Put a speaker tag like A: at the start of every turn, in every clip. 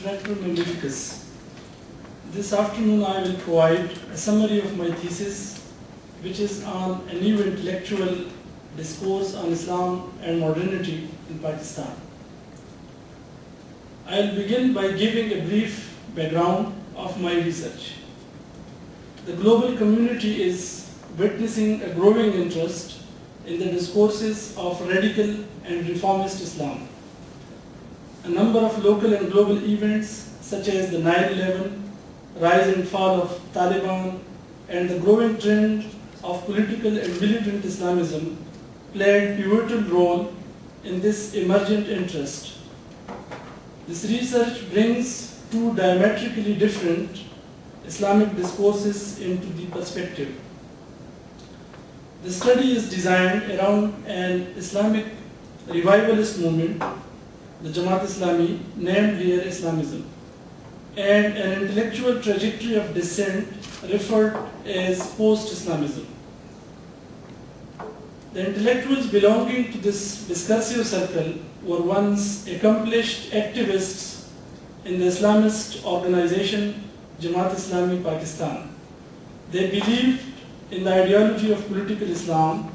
A: Introductory Medicus. This afternoon I will provide a summary of my thesis, which is on a new intellectual discourse on Islam and modernity in Pakistan. I will begin by giving a brief background of my research. The global community is witnessing a growing interest in the discourses of radical and reformist Islam. A number of local and global events such as the 9/11, rise and fall of Taliban, and the growing trend of political and militant Islamism played a pivotal role in this emergent interest. This research brings two diametrically different Islamic discourses into the perspective. The study is designed around an Islamic revivalist movement, the Jamaat Islami, named here Islamism, and an intellectual trajectory of descent referred as post-Islamism. The intellectuals belonging to this discursive circle were once accomplished activists in the Islamist organization Jamaat Islami Pakistan. They believed in the ideology of political Islam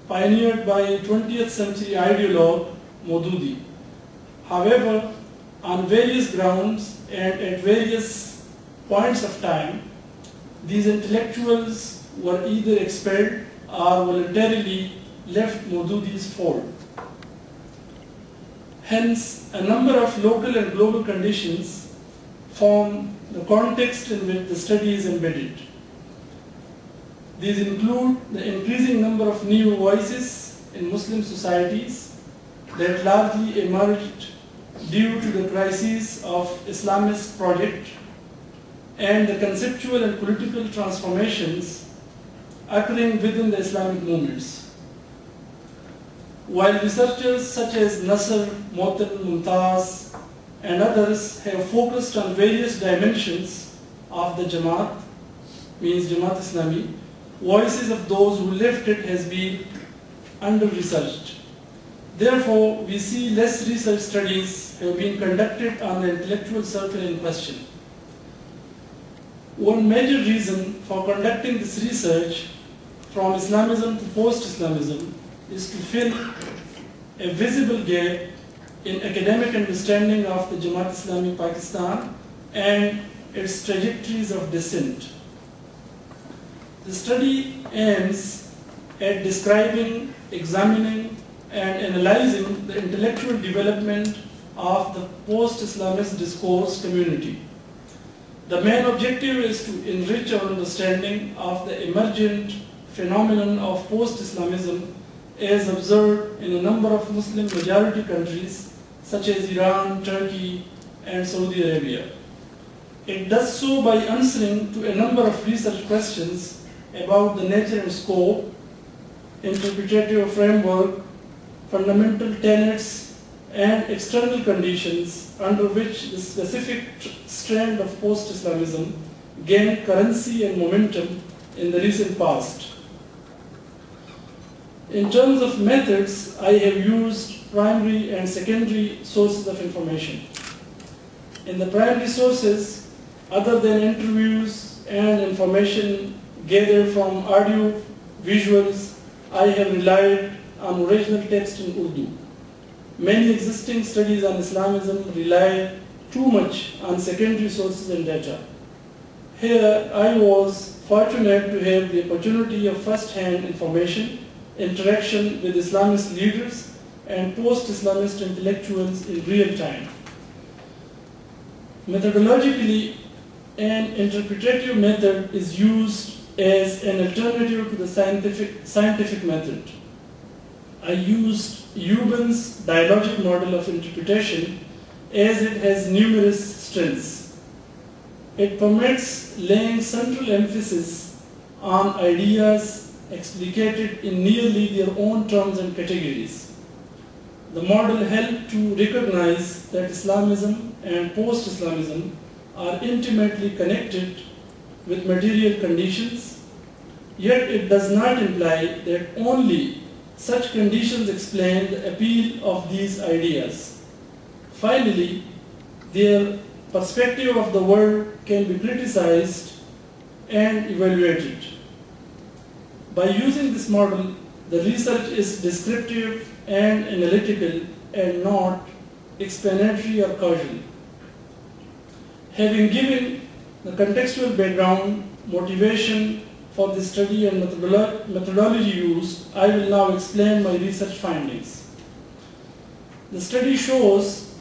A: pioneered by 20th century ideologue Maududi. However, on various grounds and at various points of time, these intellectuals were either expelled or voluntarily left Maududi's fold. Hence, a number of local and global conditions form the context in which the study is embedded. These include the increasing number of new voices in Muslim societies that largely emerged due to the crisis of Islamist project and the conceptual and political transformations occurring within the Islamic movements. While researchers such as Nasr, Motin, Mumtaz, and others have focused on various dimensions of the Jamaat, means Jamaat Islami, voices of those who left it has been under-researched. Therefore, we see less research studies have been conducted on the intellectual circle in question. One major reason for conducting this research from Islamism to post-Islamism is to fill a visible gap in academic understanding of the Jamaat Islami Pakistan and its trajectories of descent. The study aims at describing, examining, and analyzing the intellectual development of the post-Islamist discourse community. The main objective is to enrich our understanding of the emergent phenomenon of post-Islamism as observed in a number of Muslim majority countries such as Iran, Turkey, and Saudi Arabia. It does so by answering to a number of research questions about the nature and scope, interpretative framework, fundamental tenets, and external conditions under which the specific strand of post-Islamism gained currency and momentum in the recent past. In terms of methods, I have used primary and secondary sources of information. In the primary sources, other than interviews and information gathered from audio, visuals, I have relied on original text in Urdu. Many existing studies on Islamism rely too much on secondary sources and data. Here, I was fortunate to have the opportunity of first-hand information, interaction with Islamist leaders and post-Islamist intellectuals in real time. Methodologically, an interpretative method is used as an alternative to the scientific method. I used Euban's dialogic model of interpretation as it has numerous strengths. It permits laying central emphasis on ideas explicated in nearly their own terms and categories. The model helped to recognize that Islamism and post-Islamism are intimately connected with material conditions, yet it does not imply that only such conditions explain the appeal of these ideas. Finally, their perspective of the world can be criticized and evaluated. By using this model, the research is descriptive and analytical and not explanatory or causal. Having given the contextual background, motivation for the study and methodology used, I will now explain my research findings. The study shows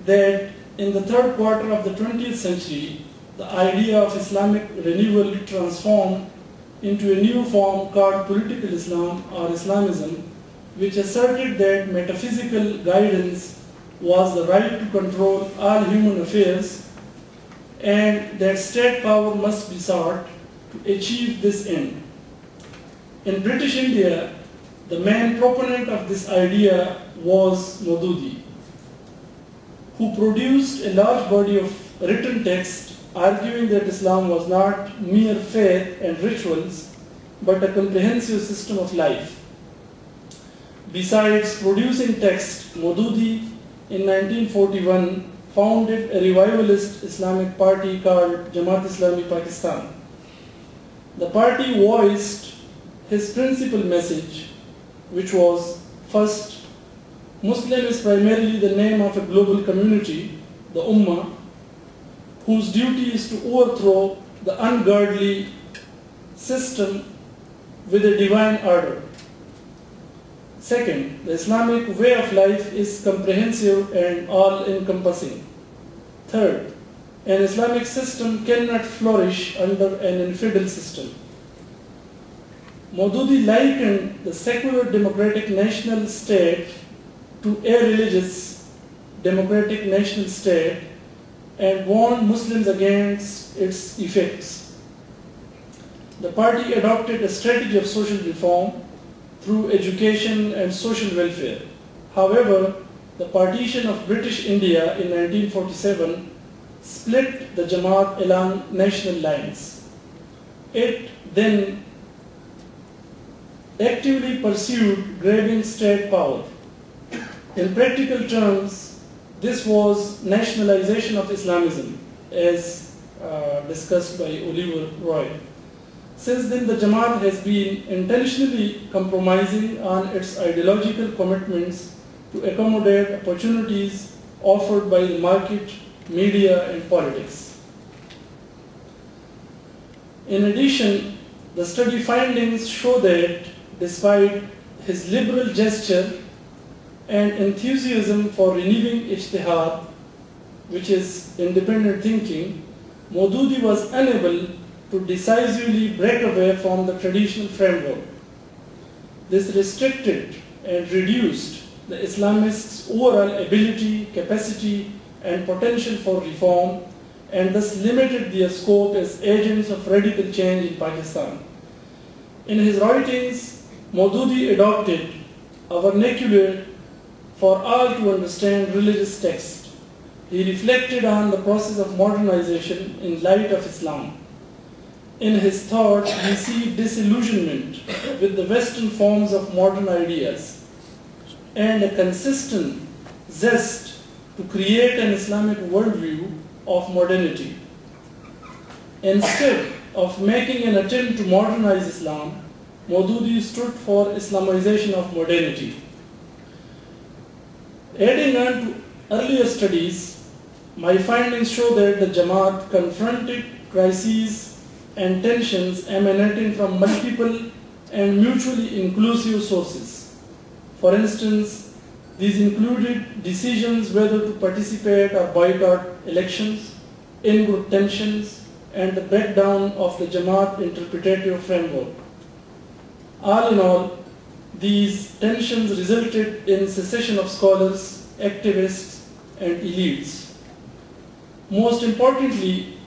A: that in the third quarter of the 20th century, the idea of Islamic renewal transformed into a new form called political Islam or Islamism, which asserted that metaphysical guidance was the right to control all human affairs and that state power must be sought to achieve this end. In British India, the main proponent of this idea was Maududi, who produced a large body of written text arguing that Islam was not mere faith and rituals, but a comprehensive system of life. Besides producing text, Maududi in 1941 founded a revivalist Islamic party called Jamaat-e-Islami Pakistan. The party voiced his principal message, which was, first, Muslim is primarily the name of a global community, the Ummah, whose duty is to overthrow the ungodly system with a divine order. Second, the Islamic way of life is comprehensive and all-encompassing. Third, an Islamic system cannot flourish under an infidel system. Maududi likened the secular democratic national state to a religious democratic national state and warned Muslims against its effects. The party adopted a strategy of social reform through education and social welfare. However, the partition of British India in 1947 split the Jamaat along national lines. It then actively pursued grabbing state power. In practical terms, this was nationalization of Islamism, as discussed by Oliver Roy. Since then, the Jamaat has been intentionally compromising on its ideological commitments to accommodate opportunities offered by the market, media, and politics. In addition, the study findings show that despite his liberal gesture and enthusiasm for renewing ijtihad, which is independent thinking, Maududi was unable to decisively break away from the traditional framework. This restricted and reduced the Islamists' overall ability, capacity, and potential for reform, and thus limited their scope as agents of radical change in Pakistan. In his writings, Maududi adopted a vernacular for all to understand religious text. He reflected on the process of modernization in light of Islam. In his thought, we see disillusionment with the Western forms of modern ideas and a consistent zest to create an Islamic worldview of modernity. Instead of making an attempt to modernize Islam, Maududi stood for Islamization of modernity. Adding on to earlier studies, my findings show that the Jamaat confronted crises and tensions emanating from multiple and mutually inclusive sources. For instance, these included decisions whether to participate or boycott elections, in-group tensions, and the breakdown of the Jamaat interpretative framework. All in all, these tensions resulted in secession of scholars, activists, and elites. Most importantly,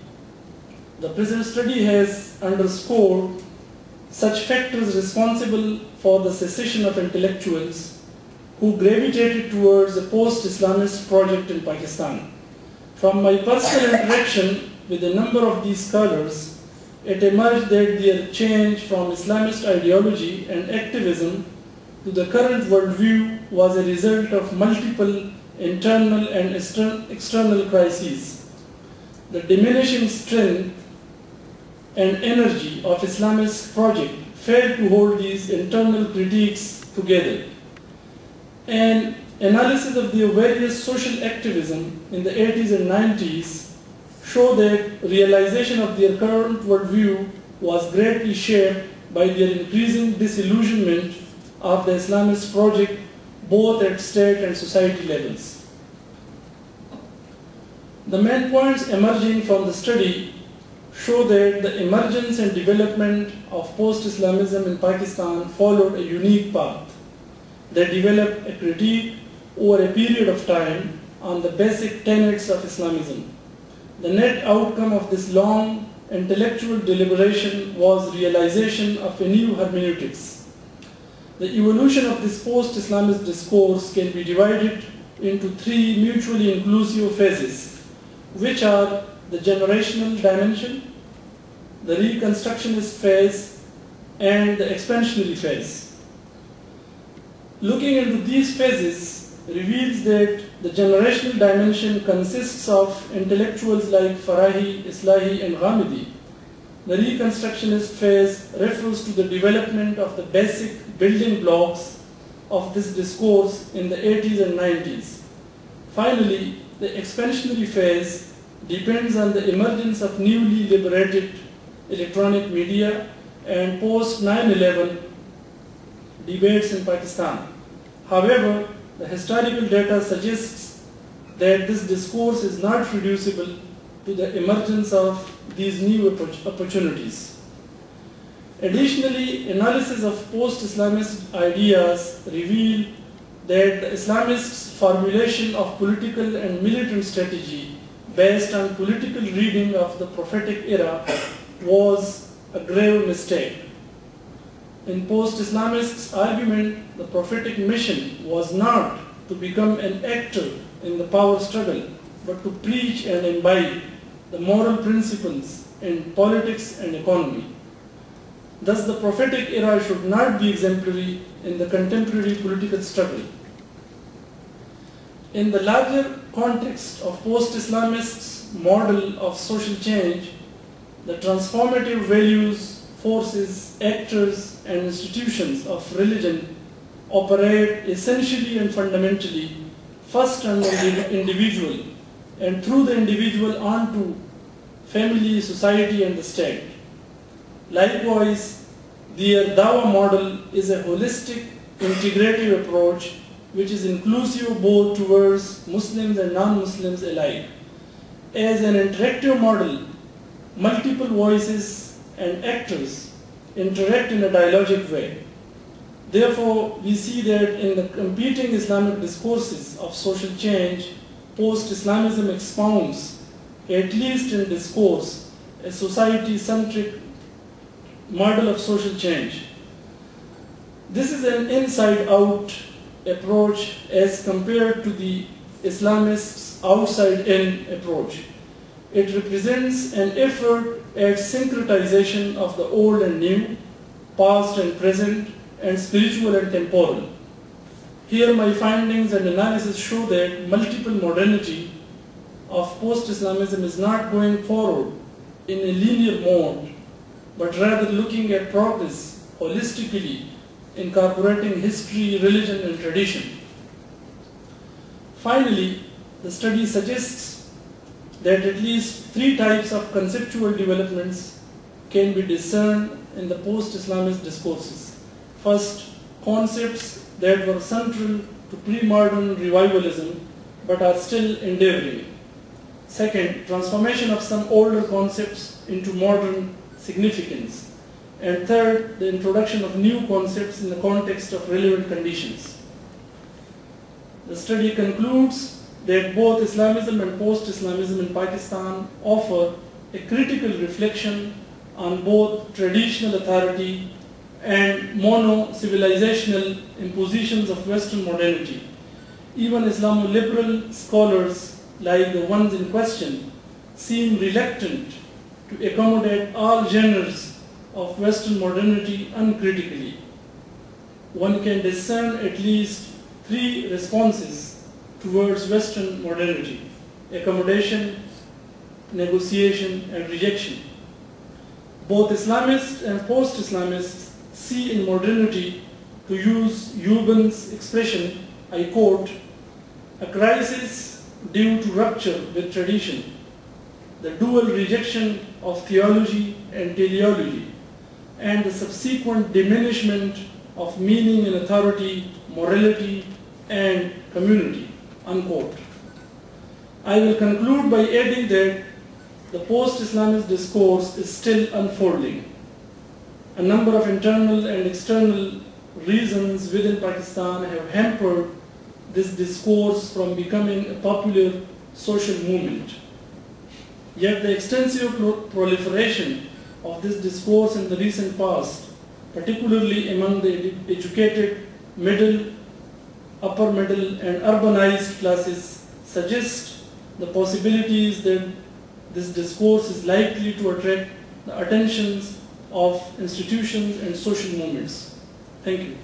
A: the present study has underscored such factors responsible for the secession of intellectuals who gravitated towards a post-Islamist project in Pakistan. From my personal interaction with a number of these scholars, it emerged that their change from Islamist ideology and activism to the current worldview was a result of multiple internal and external crises, the diminishing strength and energy of Islamist project failed to hold these internal critiques together. An analysis of their various social activism in the 80s and 90s show that realization of their current worldview was greatly shaped by their increasing disillusionment of the Islamist project both at state and society levels. The main points emerging from the study show that the emergence and development of post-Islamism in Pakistan followed a unique path. They developed a critique over a period of time on the basic tenets of Islamism. The net outcome of this long intellectual deliberation was realization of a new hermeneutics. The evolution of this post-Islamist discourse can be divided into three mutually inclusive phases, which are the generational dimension, the reconstructionist phase, and the expansionary phase. Looking into these phases reveals that the generational dimension consists of intellectuals like Farahi, Islahi, and Ghamidi. The reconstructionist phase refers to the development of the basic building blocks of this discourse in the 80s and 90s. Finally, the expansionary phase depends on the emergence of newly liberated electronic media and post-9/11 debates in Pakistan. However, the historical data suggests that this discourse is not reducible to the emergence of these new opportunities. Additionally, analysis of post-Islamist ideas reveal that the Islamists' formulation of political and militant strategy based on political reading of the prophetic era was a grave mistake. In post-Islamists' argument, the prophetic mission was not to become an actor in the power struggle, but to preach and imbibe the moral principles in politics and economy. Thus, the prophetic era should not be exemplary in the contemporary political struggle. In the larger context of post-Islamists' model of social change, the transformative values, forces, actors, and institutions of religion operate essentially and fundamentally first on the individual and through the individual onto family, society, and the state. Likewise, their Dawah model is a holistic, integrative approach which is inclusive both towards Muslims and non-Muslims alike. As an interactive model, multiple voices and actors interact in a dialogic way. Therefore, we see that in the competing Islamic discourses of social change, post-Islamism expounds, at least in discourse, a society-centric model of social change. This is an inside-out approach as compared to the Islamists' outside-in approach. It represents an effort at syncretization of the old and new, past and present, and spiritual and temporal. Here my findings and analysis show that multiple modernity of post-Islamism is not going forward in a linear mode, but rather looking at progress holistically, incorporating history, religion, and tradition. Finally, the study suggests that at least three types of conceptual developments can be discerned in the post-Islamist discourses. First, concepts that were central to pre-modern revivalism but are still enduring. Second, transformation of some older concepts into modern significance. And third, the introduction of new concepts in the context of relevant conditions. The study concludes that both Islamism and post-Islamism in Pakistan offer a critical reflection on both traditional authority and mono-civilizational impositions of Western modernity. Even Islamo-liberal scholars, like the ones in question, seem reluctant to accommodate all genres of Western modernity uncritically. One can discern at least three responses towards Western modernity, accommodation, negotiation, and rejection. Both Islamists and post-Islamists see in modernity, to use Euban's expression, I quote, a crisis due to rupture with tradition, the dual rejection of theology and teleology, and the subsequent diminishment of meaning and authority, morality, and community, unquote. I will conclude by adding that the post-Islamist discourse is still unfolding. A number of internal and external reasons within Pakistan have hampered this discourse from becoming a popular social movement. Yet the extensive proliferation of this discourse in the recent past, particularly among the educated, middle, upper middle, and urbanized classes, suggests the possibilities that this discourse is likely to attract the attentions of institutions and social movements. Thank you.